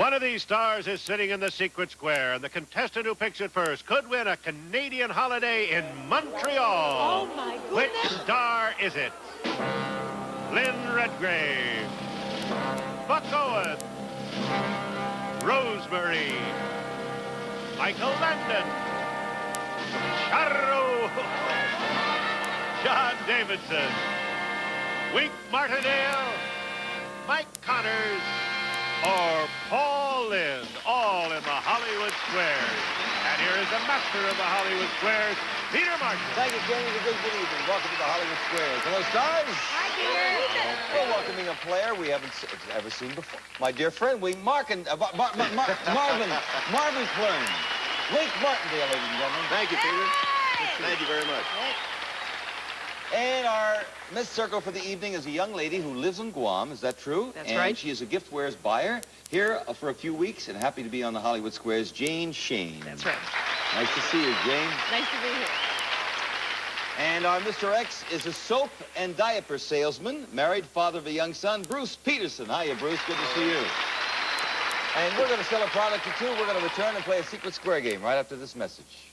One of these stars is sitting in the secret square, and the contestant who picks it first could win a Canadian holiday in Montreal. Oh, my goodness. Which star is it? Lynn Redgrave, Buck Owen, Rosemary, Michael Landon, Charro, John Davidson, Wink Martindale, Mike Connors, or Paul Lynde, all in the Hollywood Squares. And here is the master of the Hollywood Squares, Peter Martin. Thank you, Jamie. Good evening. Welcome to the Hollywood Squares. Hello, stars. Hi, Peter. We're welcoming a player we haven't ever seen before. My dear friend, Marvin Plern. Wink Martindale, ladies and gentlemen. Thank you, Peter. Thank you very much. And our Miss Circle for the evening is a young lady who lives in Guam. Is that true? That's right. And she is a gift wares buyer here for a few weeks and happy to be on the Hollywood Squares, Jane Shane. That's right. Nice to see you, Jane. Nice to be here. And our Mr. X is a soap and diaper salesman, married, father of a young son, Bruce Peterson. Hiya, Bruce. Good to see you. And we're going to sell a product or two. We're going to return and play a secret square game right after this message.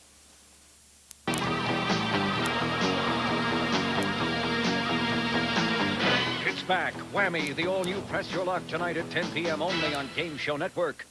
It's back. Whammy, the all-new Press Your Luck tonight at 10 p.m. only on Game Show Network.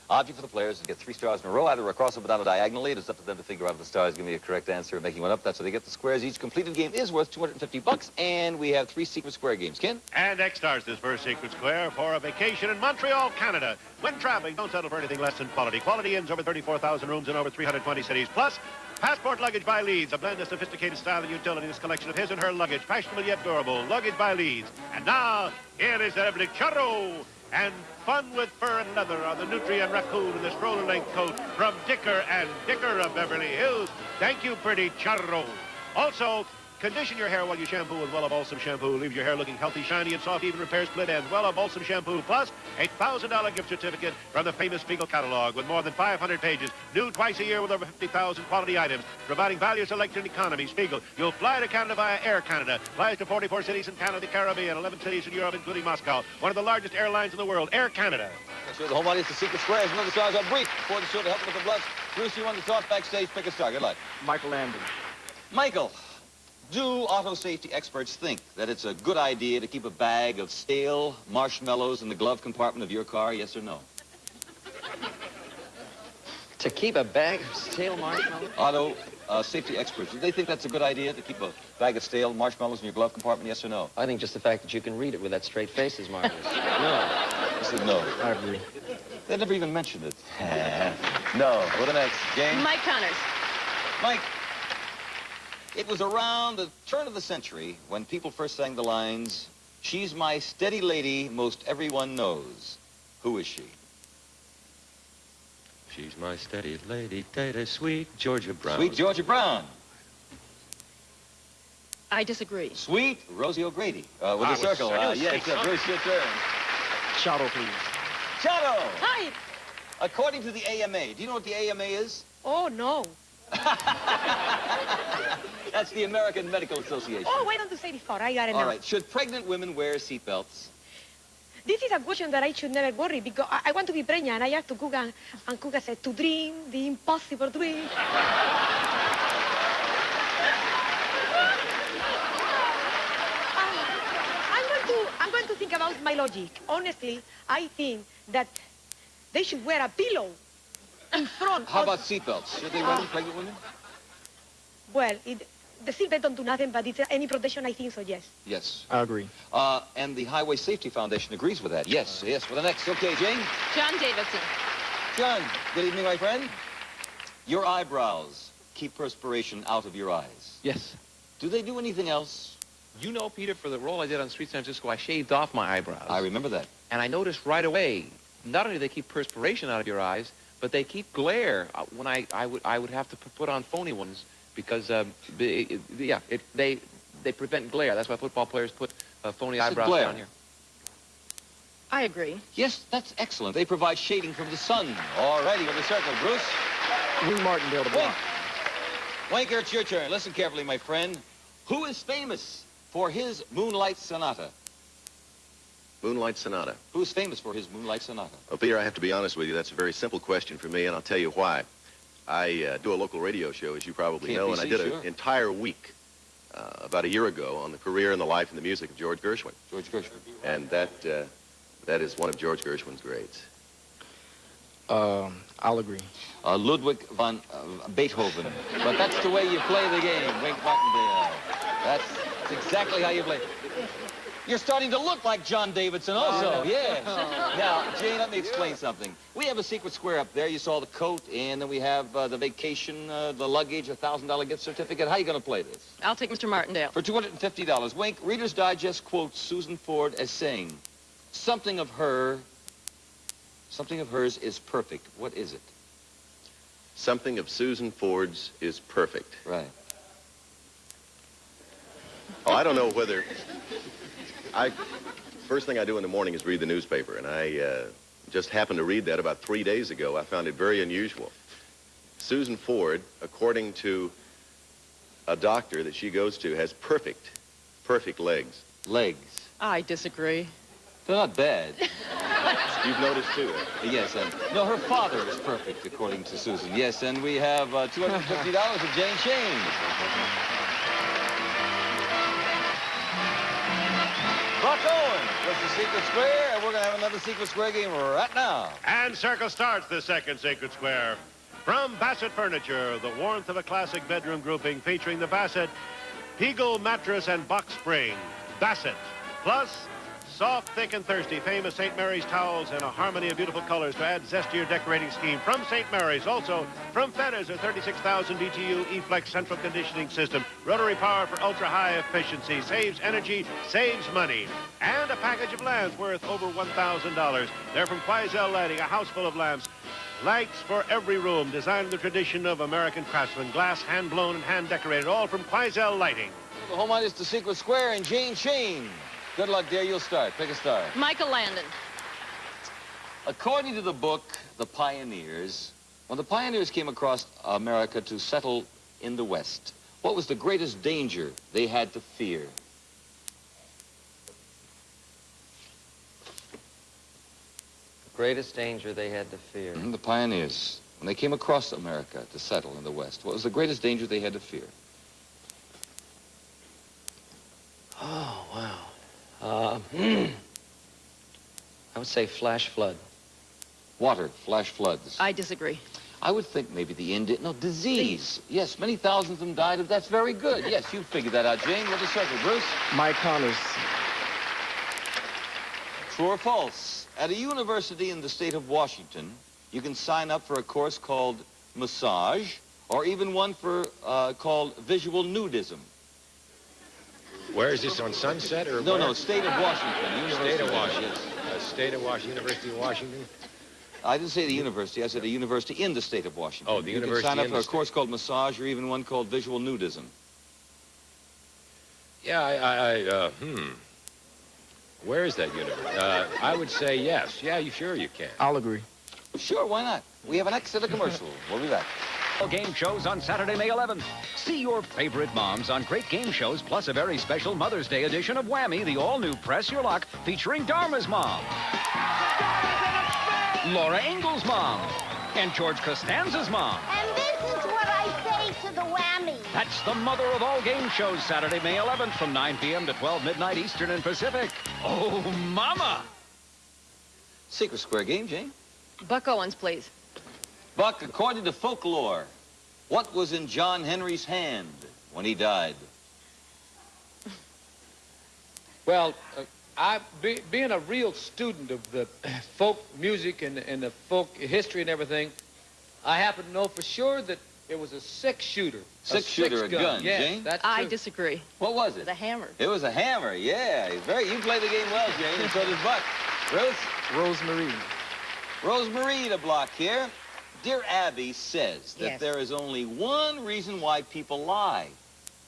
Object for the players to get 3 stars in a row, either across or down or diagonally. It is up to them to figure out if the stars give me a correct answer or making one up. That's how they get the squares. Each completed game is worth $250, and we have 3 secret square games. Ken? And X stars this first secret square for a vacation in Montreal, Canada. When traveling, don't settle for anything less than quality. Quality Inns, over 34,000 rooms in over 320 cities. Plus, Passport Luggage by Leeds, a blend of sophisticated style and utility. This collection of his and her luggage, fashionable yet durable. Luggage by Leeds. And now, here is the Charro. And fun with fur and leather on the Nutrient Raccoon and the stroller-length coat from Dicker and Dicker of Beverly Hills. Thank you, pretty Charro. Also, condition your hair while you shampoo with Wella Balsam Shampoo. Leaves your hair looking healthy, shiny, and soft, even repairs split ends. Wella Balsam Shampoo, plus a $1,000 gift certificate from the famous Spiegel catalog with more than 500 pages. New twice a year with over 50,000 quality items. Providing value, selection, and economy. Spiegel. You'll fly to Canada via Air Canada. Flies to 44 cities in Canada, the Caribbean, 11 cities in Europe, including Moscow. One of the largest airlines in the world, Air Canada. Show the home audience the secret squares. Another stars are brief before the show to help them with the bluffs. Bruce, you want to talk backstage? Pick a star. Good luck. Michael Landon. Michael. Do auto safety experts think that it's a good idea to keep a bag of stale marshmallows in the glove compartment of your car, yes or no? To keep a bag of stale marshmallows? Auto safety experts, do they think that's a good idea to keep a bag of stale marshmallows in your glove compartment, yes or no? I think just the fact that you can read it with that straight face is marvelous. No. I said no. I agree. They never even mentioned it. No. What the next? Jane? Mike Connors. Mike. It was around the turn of the century when people first sang the lines, "She's my steady lady, most everyone knows." Who is she? She's my steady lady, data, sweet Georgia Brown. Sweet Georgia Brown. I disagree. Sweet Rosie O'Grady. With a circle. Yes, Bruce, your turn. Shadow, please. Shadow! Hi. According to the AMA, do you know what the AMA is? Oh, no. That's the American Medical Association. Oh, why don't you say it before? I got it now. All right. Should pregnant women wear seatbelts? This is a question that I should never worry because I want to be pregnant. I have to cook and cook said to dream the impossible dream. I'm going to think about my logic. Honestly, I think that they should wear a pillow in front. How about seatbelts? Should they wear them, pregnant women? Well, the seatbelt don't do nothing, but it's any protection, I think so, yes. Yes. I agree. And the Highway Safety Foundation agrees with that. Yes, yes. For the next. Okay, Jane? John Davidson. John, good evening, my friend. Your eyebrows keep perspiration out of your eyes. Yes. Do they do anything else? You know, Peter, for the role I did on Street San Francisco, I shaved off my eyebrows. I remember that. And I noticed right away, not only do they keep perspiration out of your eyes, but they keep glare. When I would have to put on phony ones because, they prevent glare. That's why football players put phony eyebrows glare. down here. I agree. Yes, that's excellent. They provide shading from the sun. All righty, with the circle. Bruce? Wink Martindale to block. Wanker, it's your turn. Listen carefully, my friend. Who is famous for his Moonlight Sonata? Moonlight Sonata. Who's famous for his Moonlight Sonata? Well, Peter, I have to be honest with you. That's a very simple question for me, and I'll tell you why. I do a local radio show, as you probably know, and I did an entire week about a year ago on the career and the life and the music of George Gershwin. George Gershwin. And that is one of George Gershwin's greats. I'll agree. Ludwig van Beethoven. But that's the way you play the game, Wink Martindale. That's exactly how you play. You're starting to look like John Davidson also. Yes. Now, Jane, let me explain something. We have a secret square up there. You saw the coat, and then we have the vacation, the luggage, a $1,000 gift certificate. How are you going to play this? I'll take Mr. Martindale. For $250. Wink, Reader's Digest quotes Susan Ford as saying, something of hers is perfect. What is it? Something of Susan Ford's is perfect. Right. Oh, I don't know whether... First thing I do in the morning is read the newspaper, and I just happened to read that about 3 days ago. I found it very unusual. Susan Ford, according to a doctor that she goes to, has perfect legs. Legs. I disagree. They're not bad. You've noticed, too, Yes, and no, her father is perfect, according to Susan. Yes, and we have $250 of Jane Shane. Buck Owens was the Secret Square, and we're going to have another Secret Square game right now. And circle starts the second Sacred Square. From Bassett Furniture, the warmth of a classic bedroom grouping featuring the Bassett Peagle mattress and box spring. Bassett. Plus, soft, thick, and thirsty, famous St. Mary's towels in a harmony of beautiful colors to add zest to your decorating scheme. From St. Mary's, also from Fetters, a 36,000 BTU E-Flex central conditioning system. Rotary power for ultra-high efficiency. Saves energy, saves money. And a package of lamps worth over $1,000. They're from Queisel Lighting, a house full of lamps. Lights for every room, designed in the tradition of American craftsmen. Glass, hand-blown and hand-decorated, all from Queisel Lighting. The home line is the Secret Square and Jane Shane. Good luck, dear. You'll start. Pick a star. Michael Landon. According to the book, The Pioneers, when the pioneers came across America to settle in the West, what was the greatest danger they had to fear? The greatest danger they had to fear. The pioneers, when they came across America to settle in the West, what was the greatest danger they had to fear? Oh, wow. I would say flash flood. Water, flash floods. I disagree. I would think maybe the Indian, no, disease. Yes, many thousands of them died of, that's very good. Yes, you figured that out, Jane. With a circle, Bruce. Mike Connors. True or false? At a university in the state of Washington, you can sign up for a course called massage, or even one for called visual nudism. Where is this, on Sunset or No, where? no, state of Washington. University. State of Washington. Yes. State of Washington, University of Washington. I didn't say the university. I said a university in the state of Washington. Oh, the you university can sign up in for the a course called massage, or even one called visual nudism. Yeah, Where is that university? I would say yes. Yeah, sure you can. I'll agree. Sure, why not? We have an exit to commercial. We'll be back. Game shows on Saturday, May 11th. See your favorite moms on great game shows, plus a very special Mother's Day edition of Whammy, the all-new Press Your Luck, featuring Dharma's mom, Laura Ingalls' mom, and George Costanza's mom. And this is what I say to the Whammy. That's the mother of all game shows, Saturday, May 11th, from 9 p.m. to 12 midnight Eastern and Pacific. Oh, mama! Secret Square game, Jane. Buck Owens, please. Buck, according to folklore, what was in John Henry's hand when he died? Well, being a real student of the folk music and the folk history and everything, I happen to know for sure that it was a six-shooter. Six-shooter, a gun. Yes, Jane? that's I true. disagree. What was It it? was a hammer. It was a hammer, yeah. You play the game well, Jane, and so does Buck. Ruth? Rosemary. Rosemary to block here. Dear Abby says that Yes. there is only one reason why people lie.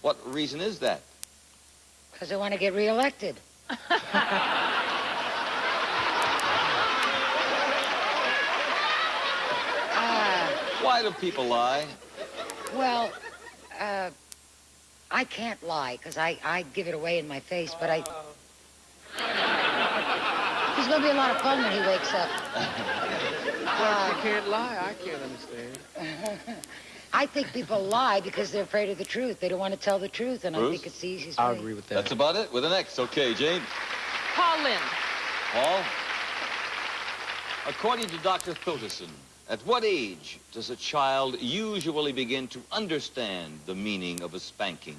What reason is that? Because I want to get reelected. Why do people lie? Well, I can't lie because I give it away in my face, but He's going to be a lot of fun when he wakes up. Well, if you can't lie, I can't understand. I think people lie because they're afraid of the truth. They don't want to tell the truth, and Bruce? I think it's the easiest I way. agree with that. That's about it with an X. Okay, Jane. Paul Lynde. Paul? According to Dr. Thotison, at what age does a child usually begin to understand the meaning of a spanking?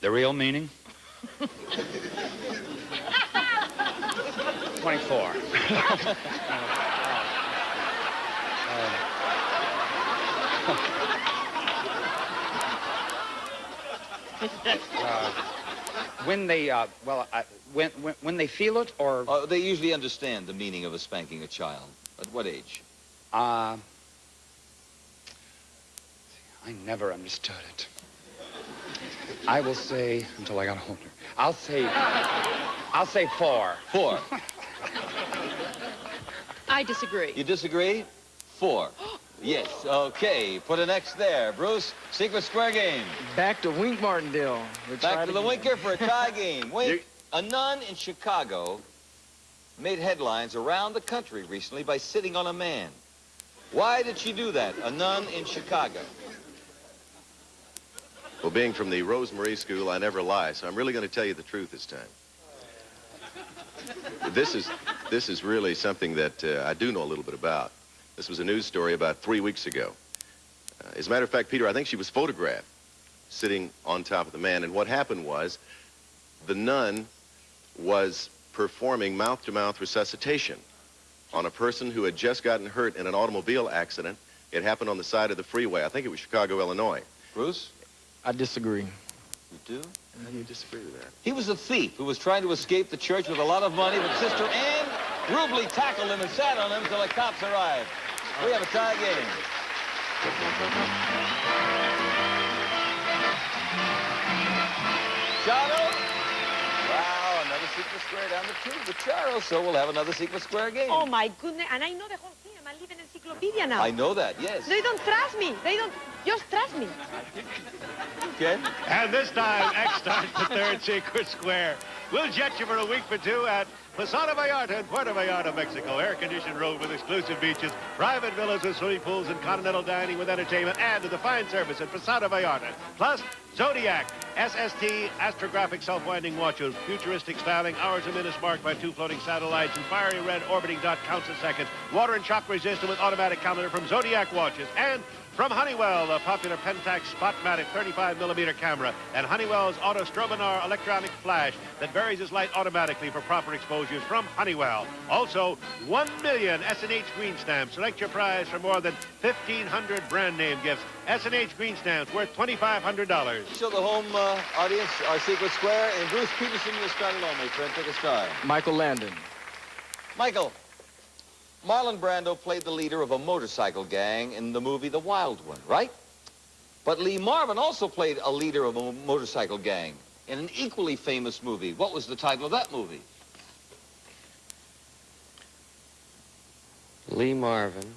The real meaning? 24. When they, when they feel it, or... They usually understand the meaning of a spanking a child. At what age? I never understood it. I will say, until I got older, I'll say 4. 4. I disagree. You disagree? 4. Yes, okay. Put an X there. Bruce, secret square game. Back to Wink Martindale. Back to the Winker for a tie game. Wink, a nun in Chicago made headlines around the country recently by sitting on a man. Why did she do that? A nun in Chicago. Well, being from the Rosemarie School, I never lie, so I'm really going to tell you the truth this time. This is really something that I do know a little bit about. This was a news story about 3 weeks ago. As a matter of fact, Peter, I think she was photographed sitting on top of the man, and what happened was the nun was performing mouth-to-mouth resuscitation on a person who had just gotten hurt in an automobile accident. It happened on the side of the freeway. I think it was Chicago, Illinois. Bruce? I disagree. You do? How do you disagree with that? He was a thief who was trying to escape the church with a lot of money, but Sister Ann rudely tackled him and sat on him until the cops arrived. We have a tie game. Charo? Wow, another secret square down the tube with Charo, so we'll have another secret square game. Oh, my goodness. And I know the whole thing. I'm a living encyclopedia now. I know that, yes. They don't trust me. They don't. Just trust me. Ken? And this time, X starts the third secret square. We'll jet you for a week for 2 at Posada Vallarta in Puerto Vallarta, Mexico. Air-conditioned road with exclusive beaches, private villas with swimming pools and continental dining with entertainment, and to the fine service at Posada Vallarta. Plus, Zodiac, SST, astrographic self-winding watches, futuristic styling, hours and minutes marked by 2 floating satellites, and fiery red orbiting dot counts a second. Water and shock resistant with automatic calendar from Zodiac watches. And from Honeywell, the popular Pentax Spotmatic 35mm camera, and Honeywell's Auto Strobonar electronic flash that varies its light automatically for proper exposures from Honeywell. Also, 1 million S&H green stamps. Select your prize for more than 1,500 brand name gifts. S&H green stamps worth $2,500. Show the home audience our secret square, and Bruce Peterson, you'll start alone, my friend. Take a star. Michael Landon. Michael, Marlon Brando played the leader of a motorcycle gang in the movie The Wild One, right? But Lee Marvin also played a leader of a motorcycle gang in an equally famous movie. What was the title of that movie? Lee Marvin.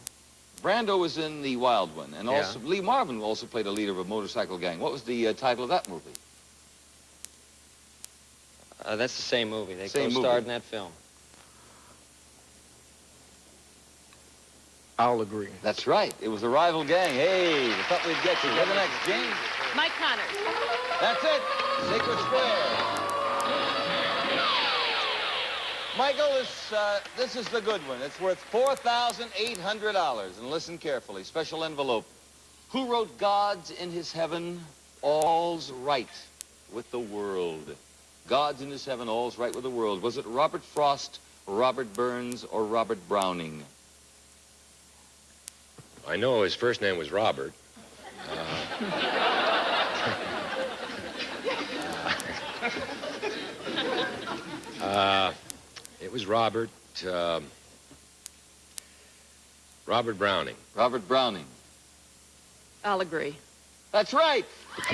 Brando was in The Wild One, and Yeah. also Lee Marvin also played a leader of a motorcycle gang. What was the title of that movie? That's the same movie. They Same co-starred movie. in that film. I'll agree. That's right. It was a rival gang. Hey, I thought we'd get you. What's the next, James? Mike Connors. That's it. Sacred Square. Michael, this is the good one. It's worth $4,800. And listen carefully. Special envelope. Who wrote God's in his heaven, all's right with the world? God's in his heaven, all's right with the world. Was it Robert Frost, Robert Burns, or Robert Browning? I know his first name was Robert. It was Robert Browning. Robert Browning. I'll agree. That's right. There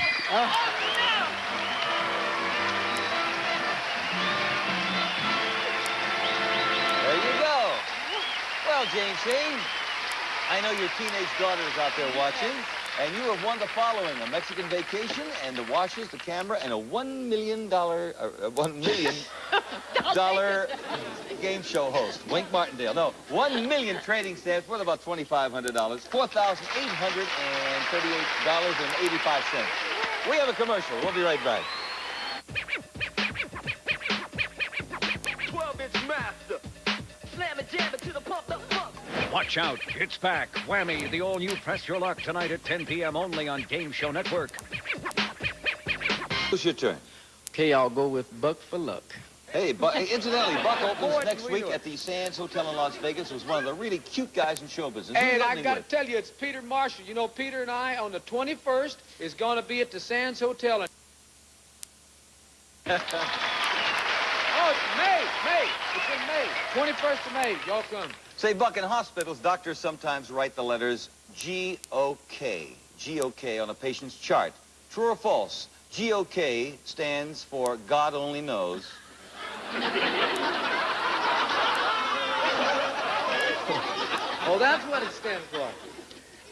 you go. Well, James Shane, I know your teenage daughter is out there watching. And you have won the following: a Mexican vacation, and the washes, the camera, and a $1 million game show host. Wink Martindale. No, 1 million trading stamps worth about $2,500. $4,838.85. We have a commercial. We'll be right back. 12-inch master. Slam it, jam it to the pump, the pump. Watch out, it's back. Whammy, the all-new Press Your Luck tonight at 10 p.m. only on Game Show Network. Who's your turn? Okay, I'll go with Buck for luck. Hey, incidentally, Buck opens next week at the Sands Hotel in Las Vegas. Was one of the really cute guys in show business. Hey, and I got to tell you, it's Peter Marshall. You know, Peter and I, on the 21st, is going to be at the Sands Hotel. Oh, it's May. It's in May. 21st of May. Y'all come. Say, Buck, in hospitals, doctors sometimes write the letters G-O-K. G-O-K on a patient's chart. True or false? G-O-K stands for God only knows. Oh, that's what it stands for.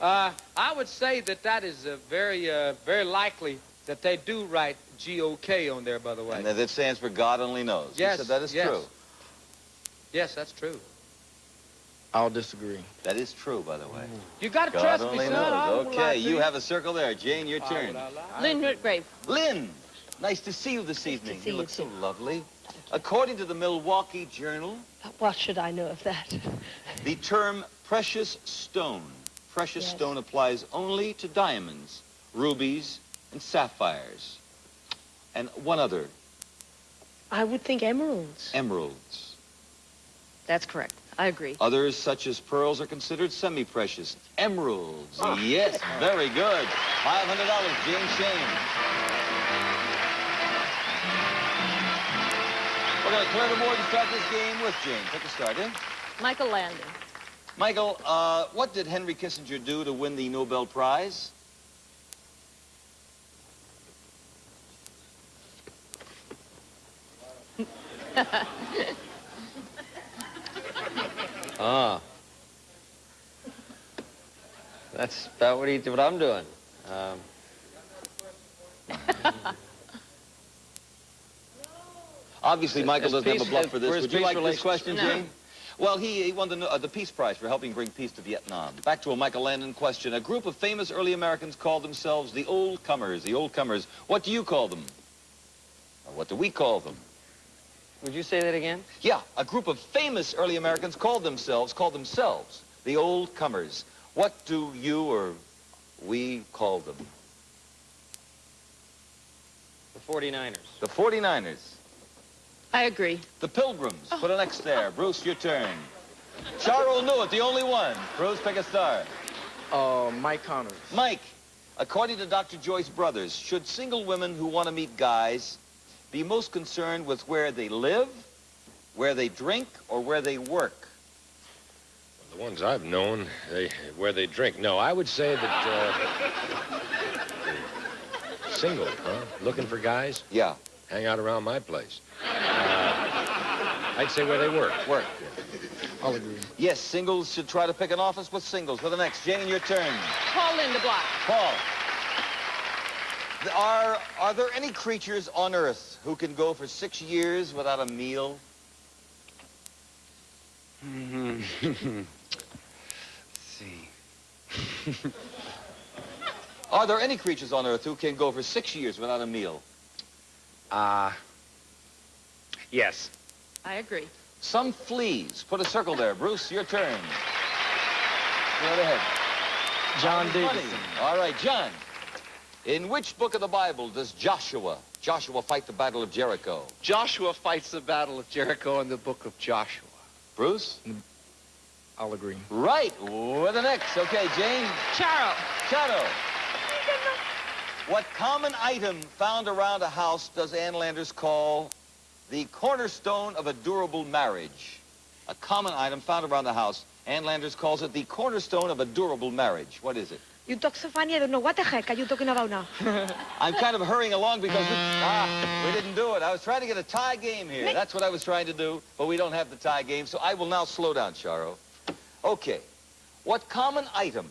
I would say that is very likely that they do write G-O-K on there, by the way. And that it stands for God only knows. Yes, You said that is true. Yes, that's true. I'll disagree. That is true, by the way. You got to God trust only me, son. knows. Okay, you have a circle there. Jane, your turn. Lynn Whitgrave. Lynn, nice to see you this evening. You look so lovely. According to the Milwaukee Journal, What should I know of that? the term precious stone applies only to diamonds, rubies, and sapphires. And one other, I would think emeralds. emeralds. That's correct. I agree. Others, such as pearls, are considered semi-precious. Emeralds, yes, very good. $500, Jane Shane. We're going to clear the board and start this game with Jane. Take a start, eh? Michael Landon. Michael, what did Henry Kissinger do to win the Nobel Prize? Ah. That's about what I'm doing. Obviously, Michael doesn't have a bluff for this. Would you like this question, No. Jane? Well, he won the Peace Prize for helping bring peace to Vietnam. Back to a Michael Landon question. A group of famous early Americans called themselves the Old Comers. The Old Comers. What do you call them? Or what do we call them? Would you say that again? Yeah, a group of famous early Americans called themselves the Old Comers. What do you or we call them? The 49ers. The 49ers. I agree. The Pilgrims. Put an X there. Bruce, your turn. Charles knew it, the only one. Bruce, pick a star. Mike Connors. Mike, according to Dr. Joyce Brothers, should single women who want to meet guys be most concerned with where they live, where they drink, or where they work? The ones I've known, where they drink. No, I would say that single, huh? Looking for guys? Yeah. Hang out around my place. I'd say where they work. Work. I'll agree. Yes, singles should try to pick an office with singles. For the next, Jane, your turn. Paul Lindeblock. Paul. Are there any creatures on Earth who can go for 6 years without a meal? Let's see. Are there any creatures on Earth who can go for 6 years without a meal? Yes. I agree. Some fleas. Put a circle there. Bruce, your turn. Go right ahead. John Funny. Davidson. All right, John. In which book of the Bible does Joshua fight the Battle of Jericho? Joshua fights the Battle of Jericho in the book of Joshua. Bruce? I'll agree. Right. With an X. Okay, Jane. Charo. What common item found around a house does Ann Landers call the cornerstone of a durable marriage? A common item found around the house. Ann Landers calls it the cornerstone of a durable marriage. What is it? You talk so funny, I don't know. What the heck are you talking about now? I'm kind of hurrying along because we didn't do it. I was trying to get a tie game here. That's what I was trying to do, but we don't have the tie game, so I will now slow down, Charo. Okay. What common item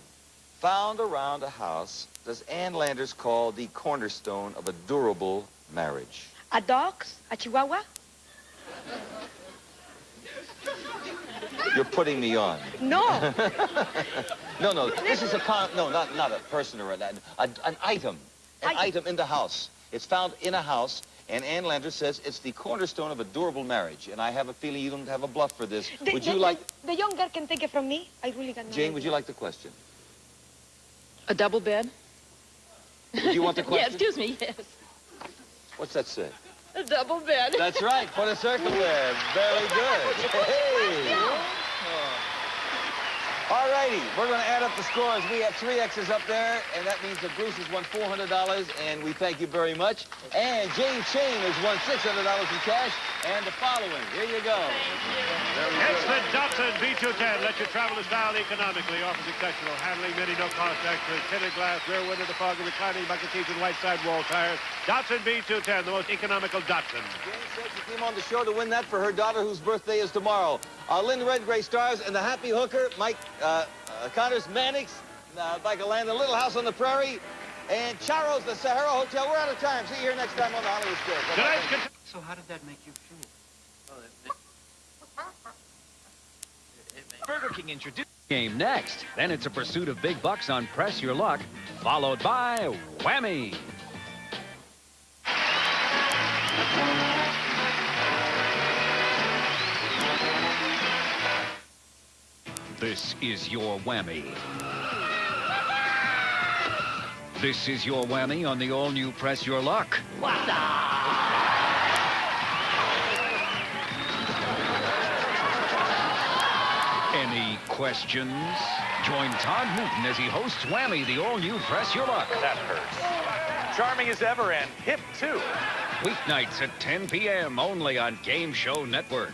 found around a house does Ann Landers call the cornerstone of a durable marriage? A dog? A chihuahua? You're putting me on. No. No. This is no, not a person or an item. An item in the house. It's found in a house, and Ann Landers says it's the cornerstone of a durable marriage. And I have a feeling you don't have a bluff for this. Would you like... The young girl can take it from me. I really got no Jane, idea. would you like the question? A double bed? Do you want the Yeah, question? excuse me, yes. What's that say? A double bed. That's right. Put a circle there. Very good. Hey. All righty. We're going to add up the scores. We have 3 X's up there, and that means that Bruce has won $400, and we thank you very much. And Jane Chain has won $600 in cash. And the following. Here you go. It's the Datsun B210. Let you travel in style economically. Offers exceptional handling, many no-cost extras, tinted glass, rear window defogger, reclining bucket seats, and white sidewall tires. Datsun B210, the most economical Datsun. Jane said she came on the show to win that for her daughter, whose birthday is tomorrow. Lynn Redgray stars, and the happy hooker, Mike Connors, Mannix, Michael Land, The Little House on the Prairie, and Charo's The Sahara Hotel. We're out of time. See you here next time on the Hollywood Square. So how did that make you feel? Burger King introduced game next. Then it's a pursuit of big bucks on Press Your Luck, followed by Whammy. This is your Whammy. This is your Whammy on the all-new Press Your Luck. Any questions? Join Todd Newton as he hosts Whammy, the all-new Press Your Luck. That hurts. Charming as ever and hip, too. Weeknights at 10 p.m. only on Game Show Network.